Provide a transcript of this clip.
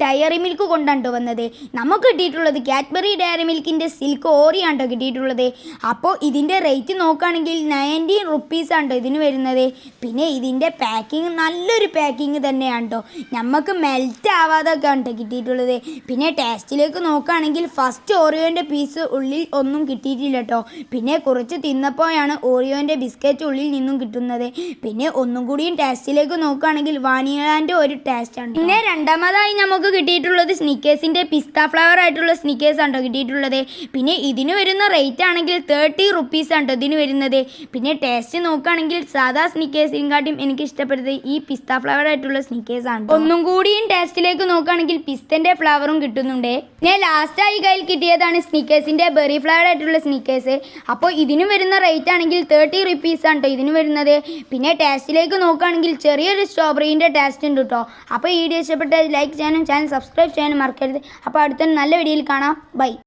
Diary milk കൊണ്ടാണ് വന്നത്. നമുക്ക് കിട്ടിയിട്ടുള്ളത് കാഡ്ബറി ഡയറി മിൽക്കിൻ്റെ സിൽക്ക് ഓറിയാണ് കിട്ടിയിട്ടുള്ളത്. അപ്പോൾ ഇതിൻ്റെ റേറ്റ് നോക്കുകയാണെങ്കിൽ 90 റുപ്പീസാണ് ഇതിന് വരുന്നത്. പിന്നെ ഇതിൻ്റെ പാക്കിങ് നല്ലൊരു പാക്കിങ് തന്നെയാണ് കേട്ടോ. നമുക്ക് മെൽറ്റ് ആവാതൊക്കെ ആണ് കിട്ടിയിട്ടുള്ളത്. പിന്നെ ടേസ്റ്റിലേക്ക് നോക്കുകയാണെങ്കിൽ ഫസ്റ്റ് ഓറിയോൻ്റെ പീസ് ഉള്ളിൽ ഒന്നും കിട്ടിയിട്ടില്ല കേട്ടോ. പിന്നെ കുറച്ച് തിന്നപ്പോഴാണ് ഓറിയോൻ്റെ ബിസ്ക്കറ്റ് ഉള്ളിൽ നിന്നും കിട്ടുന്നത്. പിന്നെ ഒന്നും കൂടിയും ടേസ്റ്റിലേക്ക് നോക്കുകയാണെങ്കിൽ വാനിലാൻ്റെ ഒരു ടേസ്റ്റാണ്. പിന്നെ രണ്ടാമതായി നമുക്ക് കിട്ടിയിട്ടുള്ളത് സ്നിക്കേഴ്സിൻ്റെ പിസ്ത ഫ്ലേവർ ആയിട്ടുള്ള സ്നിക്കേഴ്സ് ആണ് കിട്ടിയിട്ടുള്ളത്. പിന്നെ ഇതിന് വരുന്ന റേറ്റ് ആണെങ്കിൽ 30 റുപ്പീസാണ് ഇതിന് വരുന്നത്. പിന്നെ ടേസ്റ്റ് നോക്കുകയാണെങ്കിൽ സാധാ സ്നിക്കേഴ്സിനെക്കാട്ടും എനിക്ക് ഇഷ്ടപ്പെടുന്നത് ഈ പിസ്ത ഫ്ലേവർ ആയിട്ടുള്ള സ്നിക്കേഴ്സ് ആണ്. ഒന്നും കൂടിയും ടേസ്റ്റിലേക്ക് നോക്കുകയാണെങ്കിൽ പിസ്തൻ്റെ ഫ്ലേവറും കിട്ടുന്നുണ്ട്. പിന്നെ ലാസ്റ്റായി കയ്യിൽ കിട്ടിയതാണ് സ്നിക്കേഴ്സിൻ്റെ ബെറി ഫ്ലേവർ ആയിട്ടുള്ള സ്നിക്കേഴ്സ്. അപ്പോൾ ഇതിന് വരുന്ന റേറ്റ് ആണെങ്കിൽ 30 റുപ്പീസാണ് ഇതിന് വരുന്നത്. പിന്നെ ടേസ്റ്റിലേക്ക് നോക്കുകയാണെങ്കിൽ ചെറിയൊരു സ്ട്രോബെറീൻ്റെ ടേസ്റ്റ് ഉണ്ട് കേട്ടോ. അപ്പോൾ ഈ വീഡിയോ ഇഷ്ടപ്പെട്ടാൽ ലൈക്ക് ചെയ്യാനും ചാനൽ സബ്സ്ക്രൈബ് ചെയ്യാനും മറക്കരുത്. അപ്പോൾ അടുത്ത നല്ല വീഡിയോയിൽ കാണാം. ബൈ.